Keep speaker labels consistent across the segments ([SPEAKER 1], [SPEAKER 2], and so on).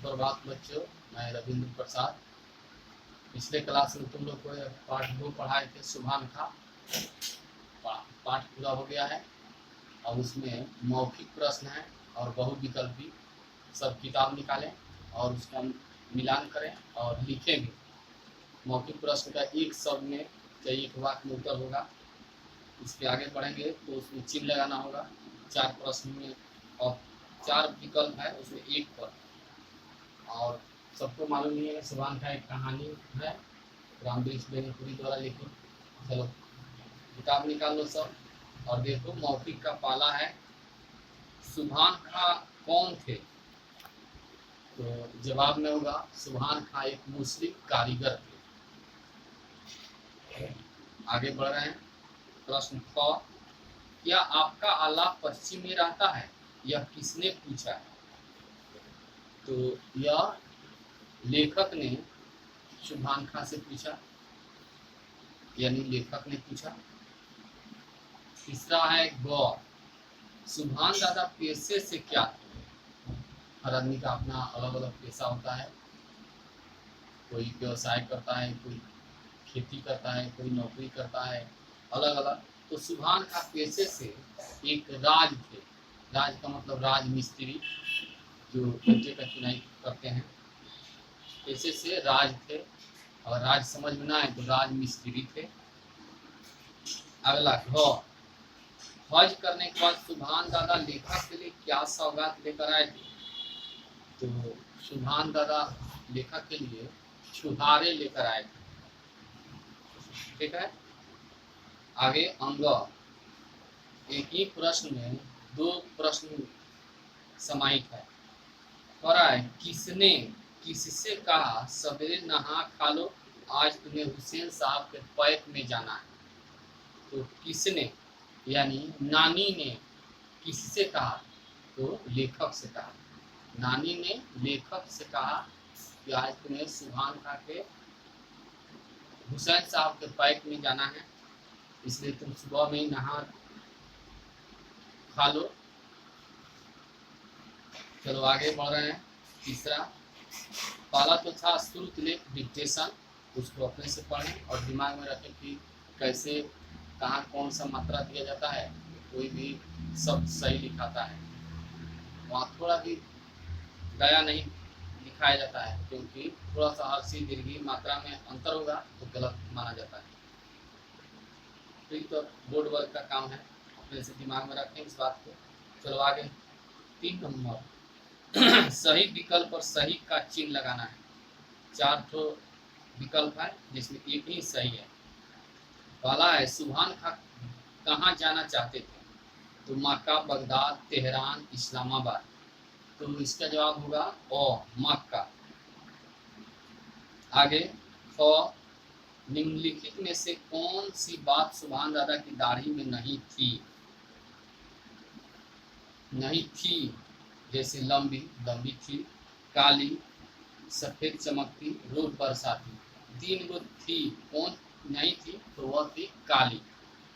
[SPEAKER 1] सुप्रभात बच्चों, मैं रविंद्र प्रसाद। पिछले क्लास में तुम लोग को पाठ 2 पढ़ाए थे, सुभान का पाठ पूरा हो गया है। अब उसमें मौखिक प्रश्न है और बहुविकल्पी। सब किताब निकालें और उसका मिलान करें और लिखें भी। मौखिक प्रश्न का एक शब्द में चाहे एक वाक्य में उत्तर होगा। इसके आगे बढ़ेंगे तो उसमें चिन्ह लगाना होगा। 4 प्रश्न में और 4 विकल्प है, उसमें एक पर। और सबको मालूम ही है, सुभान का एक कहानी है, रामवृक्ष बेनीपुरी द्वारा लिखी। चलो किताब निकाल लो सब और देखो। मौखिक का पाला है, सुभान खां कौन थे? तो जवाब में होगा सुभान खां एक मुस्लिम कारीगर थे। आगे बढ़ रहे हैं। प्रश्न क, क्या आपका आला पश्चिम में रहता है? यह किसने पूछा है? तो यह लेखक ने सुभान खां से पूछा, यानी लेखक ने पूछा। तीसरा है ग, सुभान दादा पेशे से क्या थे? हर आदमी का अपना अलग अलग पेशा होता है। कोई व्यवसाय करता है, कोई खेती करता है, कोई नौकरी करता है, अलग अलग। तो सुभान खां पेशे से एक राज थे। राज का मतलब राज मिस्त्री, जो ईंटे का चुनाई करते हैं, पेशे से राज थे। और राज समझ में ना आए तो राज मिस्त्री थे। अगला घ, हज करने के बाद सुभान दादा लेखक के लिए क्या सौगात लेकर आए थे? तो सुभान दादा लेखक के लिए छुहारे लेकर आए थे। ठीक है। आगे अंग, एक ही प्रश्न में 2 प्रश्न समाहित है। पढ़ा है, किसने किससे कहा सवेरे नहा खा लो, आज तुम्हें हुसैन साहब के पैक में जाना है? तो किसने यानी नानी ने किससे कहा? तो लेखक से कहा। नानी ने लेखक से कहा कि आज तुम्हें सुभान खां के हुसैन साहब के पैक में जाना है, इसलिए तुम सुबह में ही नहा खा लो। चलो आगे बढ़ रहे हैं। तीसरा पाला तो था श्रुत लेख डिक्टेशन, उसको अपने से पढ़ें और दिमाग में रखें कि कैसे कहाँ कौन सा मात्रा दिया जाता है। कोई भी शब्द सही लिखाता है, वहाँ थोड़ा भी गया नहीं लिखाया जाता है, क्योंकि थोड़ा सा हर्षी दीर्घी मात्रा में अंतर होगा तो गलत माना जाता है। तो बोर्ड वर्क का काम है, अपने से दिमाग में रखें इस बात को। चलो आगे। 3 नंबर सही विकल्प और सही का चिन्ह लगाना है। 4 ठो विकल्प है जिसमें एक ही सही है। पहला है, सुभान खां कहाँ जाना चाहते थे? तो मक्का, बगदाद, तेहरान, इस्लामाबाद। तो इसका जवाब होगा मक्का। आगे ख, निम्नलिखित में से कौन सी बात सुभान दादा की दाढ़ी में नहीं थी? नहीं थी जैसे लंबी लंबी थी, काली, सफेद चमकती, रोज बरसाती। 3 गो थी, कौन नहीं थी? तो वह थी काली,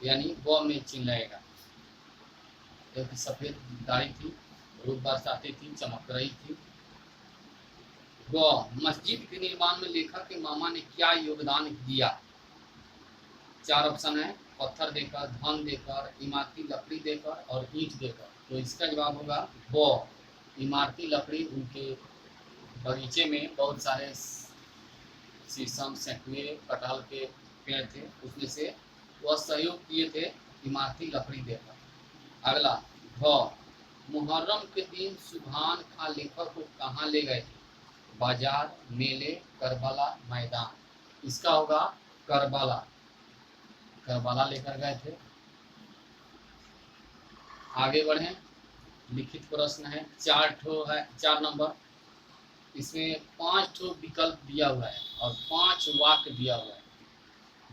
[SPEAKER 1] यानी वो में चिन्ह लगेगा, क्योंकि सफेद दाढ़ी थी, रोज बरसाती थी, चमक रही थी। ग, मस्जिद के निर्माण में लेखक के मामा ने क्या योगदान दिया? 4 ऑप्शन है, पत्थर देकर, धन देकर, इमारती लकड़ी देकर और ईंट देकर। तो इसका जवाब होगा वो इमारती लकड़ी। उनके बगीचे में बहुत सारे शीशम, सैकड़े, कटहल के पेड़ थे, उसमें से वह सहयोग किए थे इमारती लकड़ी देकर। अगला भ, मुहर्रम के दिन सुभान खां लेखक को कहाँ ले गए थे? बाजार, मेले, करबला, मैदान। इसका होगा करबला, करबला लेकर गए थे। आगे बढ़ें। लिखित प्रश्न है, 4 ठो है, 4 नंबर। इसमें 5 ठो विकल्प दिया हुआ है और 5 वाक्य दिया हुआ है,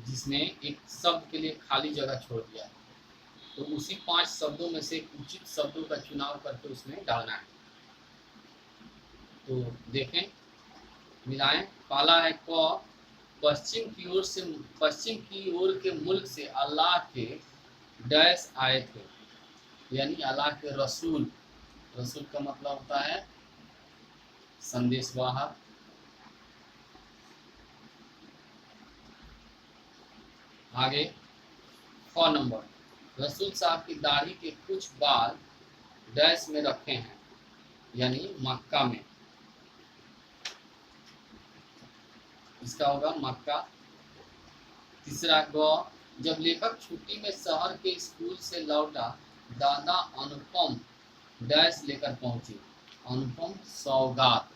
[SPEAKER 1] जिसमें एक शब्द के लिए खाली जगह छोड़ दिया है। तो उसी 5 शब्दों में से उचित शब्दों का चुनाव करके उसमें डालना है। तो देखें, मिलाएं। पहला है क, पश्चिम की ओर के मुल्क से अल्लाह के डैश आए थे, यानी अल्लाह के रसूल। रसूल का मतलब होता है संदेशवाहक। आगे ख नंबर, रसूल साहब की दाढ़ी के कुछ बाल डैश में रखे हैं, यानी मक्का में। इसका होगा मक्का। तीसरा ग, जब लेखक छुट्टी में शहर के स्कूल से लौटा, दादा अनुपम डैश लेकर पहुंचे। अनुपम सौगात,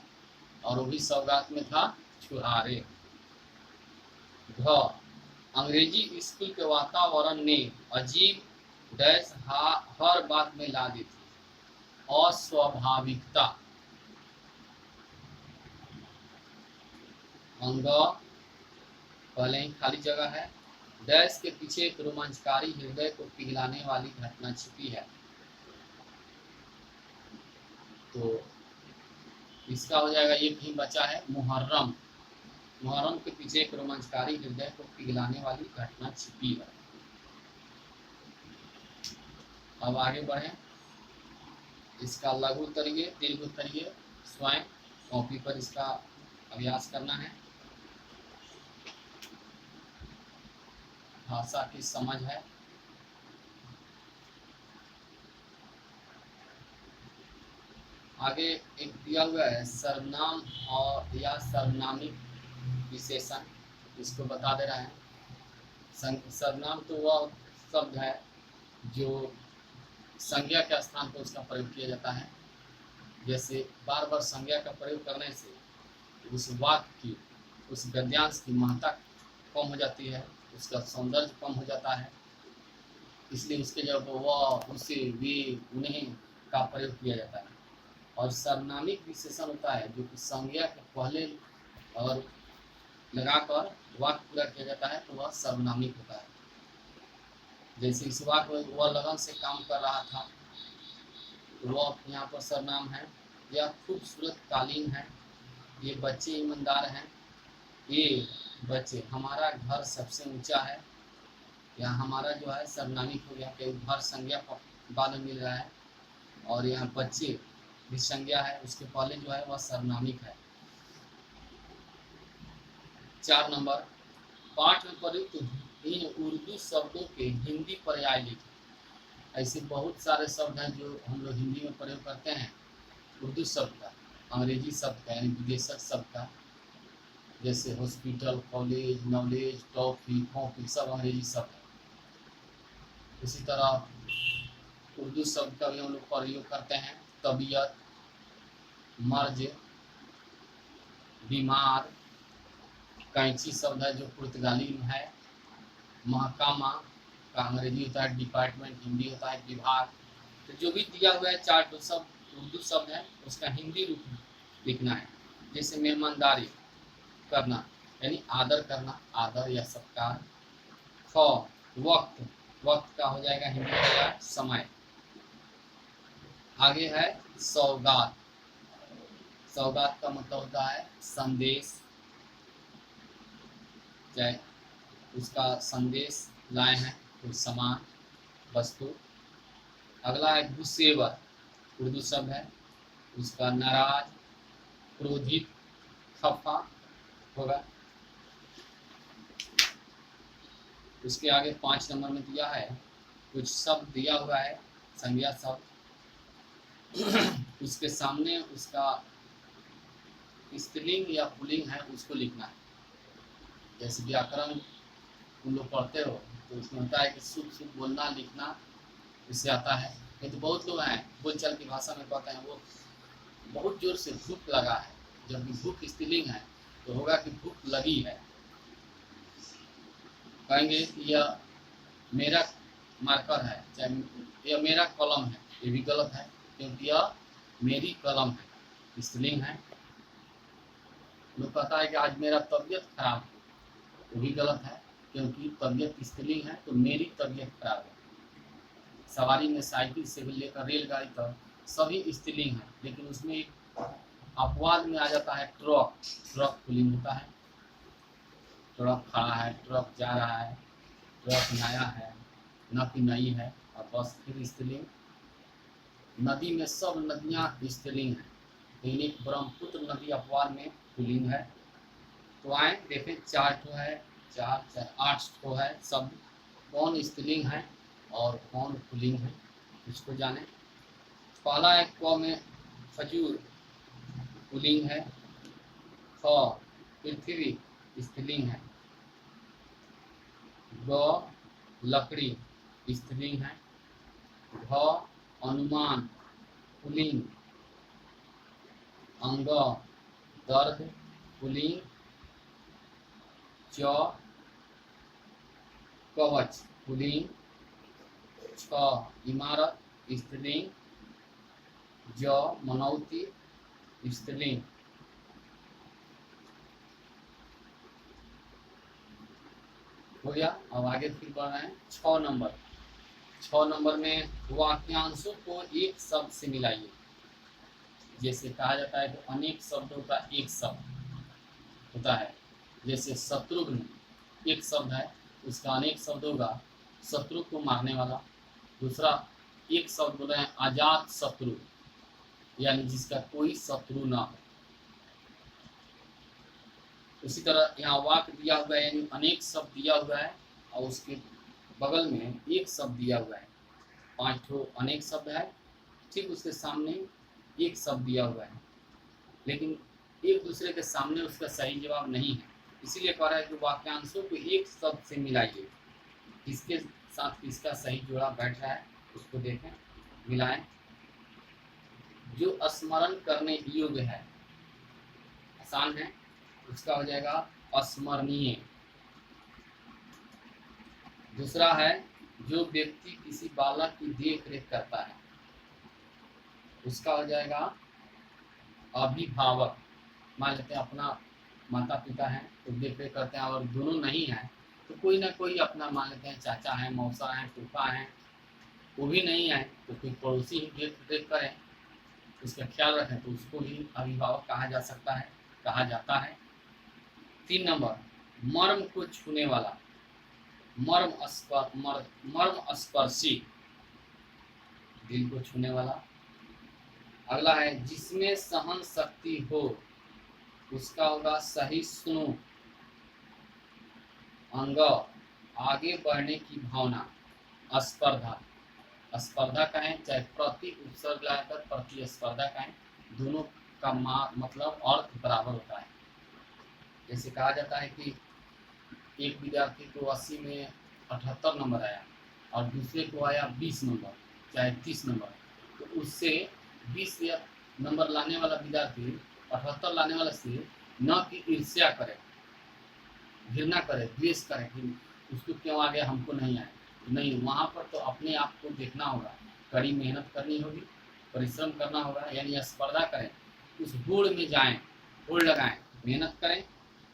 [SPEAKER 1] और वो भी सौगात में था छुहारे। घ, अंग्रेजी स्कूल के वातावरण ने अजीब डैश हर बात में ला दी थी, अस्वाभाविकता। अंग, पहले ही खाली जगह है, डैश के पीछे एक रोमांचकारी हृदय को पिघलाने वाली घटना छिपी है। तो इसका हो जाएगा, ये कहीं बचा है मुहर्रम। मुहर्रम के पीछे एक रोमांचकारी हृदय को पिघलाने वाली घटना छिपी है। अब आगे बढ़े, इसका लघु उत्तरीय दीर्घ उत्तरीय स्वयं कॉपी पर इसका अभ्यास करना है। भाषा की समझ है। आगे एक दिया हुआ है सर्वनाम और या सर्वनामिक विशेषण, इसको बता दे रहा है। सर्वनाम तो वह शब्द है जो संज्ञा के स्थान पर उसका प्रयोग किया जाता है। जैसे बार बार संज्ञा का प्रयोग करने से उस वाक्य की, उस गद्यांश की महत्ता कम हो जाती है, उसका सौंदर्य कम हो जाता है, इसलिए उसके जब वह, उसे, वे, उन्हें का प्रयोग किया जाता है। और सर्वनामिक विशेषण होता है जो कि संज्ञा के पहले और लगाकर वाक्य पूरा किया जाता है, तो वह सर्वनामिक होता है। जैसे इस वाक्य में वह लगन से काम कर रहा था, तो वह यहाँ पर सर्वनाम है। यह खूबसूरत कालीन है, ये बच्चे ईमानदार हैं, ये बच्चे, हमारा घर सबसे ऊंचा है। यहाँ हमारा जो है सर्वनामिक हो गया, कि घर संज्ञा बाद में मिल रहा है, और यहाँ बच्चे भी संज्ञा है, उसके पहले जो है वह सर्वनामिक है। 4 नंबर, पाठ में प्रयुक्त इन उर्दू शब्दों के हिंदी पर्याय लिखें। ऐसे बहुत सारे शब्द हैं जो हम लोग हिंदी में प्रयोग करते हैं उर्दू शब्द का, अंग्रेजी शब्द का, यानी विदेशक शब्द का। जैसे hospital, college, knowledge, toffee, coffee, सब अंग्रेजी शब्द है। इसी तरह उर्दू शब्द का भी हम लोग प्रयोग करते हैं। तबीयत, मर्ज, बीमार, कैंची शब्द है जो पुर्तगाली में है। महकामा का अंग्रेजी होता है डिपार्टमेंट, हिंदी होता है विभाग। तो जो भी दिया हुआ है 4 तो सब उर्दू शब्द है, उसका हिंदी रूप लिखना है। जैसे मेहमानदारी करना, यानी आदर करना, आदर या सत्कार। ख, वक्त, वक्त का हो जाएगा हिंदी का समय। आगे है सौगात। सौगात का मतलब होता है संदेश, चाहे उसका संदेश लाए हैं कोई सामान, वस्तु। अगला है गुस्सेवर, उर्दू शब्द है, उसका नाराज, क्रोधित, खफा होगा। उसके आगे 5 नंबर में दिया है, कुछ शब्द दिया हुआ है संज्ञा शब्द, उसके सामने उसका स्त्रीलिंग या पुल्लिंग है, उसको लिखना है। जैसे व्याकरण तुम लोग पढ़ते हो तो उसमें होता है कि शुद्ध शुद्ध बोलना लिखना इससे आता है। नहीं तो बहुत लोग हैं बोलचाल की भाषा में कहते हैं वो बहुत जोर से भूख लगा है, जब भी भूख स्त्रीलिंग है तो होगा कि भूख लगी है। कहेंगे यह मेरा मार्कर है, चाहे यह मेरा कलम है, ये भी गलत है, क्योंकि यह मेरी कलम है, स्त्रीलिंग है। लोग कहता है कि आज मेरा तबीयत खराब है, वो भी गलत है, क्योंकि तबीयत स्त्रीलिंग है, तो मेरी तबीयत खराब है। सवारी में साइकिल से लेकर रेलगाड़ी तक सभी स्त्रीलिंग है, लेकिन उसमें एक अपवाद में आ जाता है ट्रक। ट्रक पुल्लिंग होता है, ट्रक खड़ा है, ट्रक जा रहा है, ट्रक नया है, न कि नई है, और बस फिर स्त्रीलिंग। नदी में सब नदियाँ स्त्रीलिंग है, दैनिक ब्रह्मपुत्र नदी अपवाद में पुल्लिंग है। तो आए देखें 4 ठो है, 8 ठो है शब्द, कौन स्त्रीलिंग है और कौन पुल्लिंग है इसको जाने। पहला है क में खजूर पुल्लिंग है, ख पृथ्वी स्त्रीलिंग है, ग लकड़ी स्त्रीलिंग है, घ अनुमान पुल्लिंग, अंग दर्द पुल्लिंग, च कवच पुल्लिंग, छ इमारत स्त्रीलिंग, ज मनौती स्त्रीलिंग। हो गया। अब आगे फिर बढ़ रहे हैं 6 नंबर। 6 नंबर में वाक्यांशों को एक शब्द से मिलाइए। जैसे कहा जाता है तो अनेक शब्दों का एक शब्द होता है। जैसे शत्रुघ्न एक शब्द है, उसका अनेक शब्द होगा, शत्रु को मारने वाला। दूसरा एक शब्द बोल रहे हैं आजाद शत्रु, यानी जिसका कोई शत्रु ना हो। उसी तरह यहाँ वाक्य दिया हुआ है, यानी अनेक शब्द दिया हुआ है और उसके बगल में एक शब्द दिया हुआ है। 5 ठो अनेक शब्द है, ठीक उसके सामने एक शब्द दिया हुआ है, लेकिन एक दूसरे के सामने उसका सही जवाब नहीं है। इसीलिए कह रहा है कि वाक्यांशों को एक शब्द से मिलाइए। किसके साथ किसका सही जोड़ा बैठ रहा है उसको देखें, मिलाएं। जो स्मरण करने योग्य है, आसान है, उसका हो जाएगा अस्मरणीय। दूसरा है जो व्यक्ति किसी बालक की देख रेख करता है, उसका हो जाएगा अभिभावक। मान लेते हैं अपना माता पिता हैं तो देख रेख करते हैं, और दोनों नहीं हैं तो कोई ना कोई अपना, मान लेते हैं चाचा हैं, मौसा हैं, फूफा हैं, वो भी नहीं है तो कोई पड़ोसी ही देख रेख करें, उसका ख्याल रखें, तो उसको भी अभिभावक कहा जा सकता है, कहा जाता है। 3 नंबर मर्म को छूने वाला, मर्म स्पर्शी, दिल को छूने वाला। अगला है जिसमें सहन शक्ति हो, उसका होगा सहिष्णु। अंग आगे बढ़ने की भावना, स्पर्धा, स्पर्धा कहें चाहे प्रति उपसर्ग लगाकर प्रतिस्पर्धा कहें, दोनों का मतलब अर्थ बराबर होता है। जैसे कहा जाता है कि एक विद्यार्थी को 80 में 78 नंबर आया और दूसरे को आया 20 नंबर चाहे 30 नंबर, तो उससे 20 नंबर लाने वाला विद्यार्थी 78 लाने वाला से न कि ईर्ष्या करे, घृणा करे, द्वेष करे कि उसको क्यों आ गया, हमको नहीं आया। नहीं, वहाँ पर तो अपने आप को देखना होगा, कड़ी मेहनत करनी होगी, परिश्रम करना होगा, यानी स्पर्धा करें, उस होड़ में जाएं, होड़ लगाएं, मेहनत करें,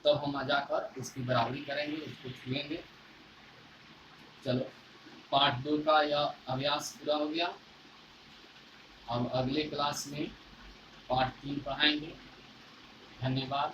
[SPEAKER 1] तब हम जाकर उसकी बराबरी करेंगे, उसको छुएंगे। चलो पार्ट 2 का यह अभ्यास पूरा हो गया। अब अगले क्लास में पार्ट 3 पढ़ाएंगे। धन्यवाद।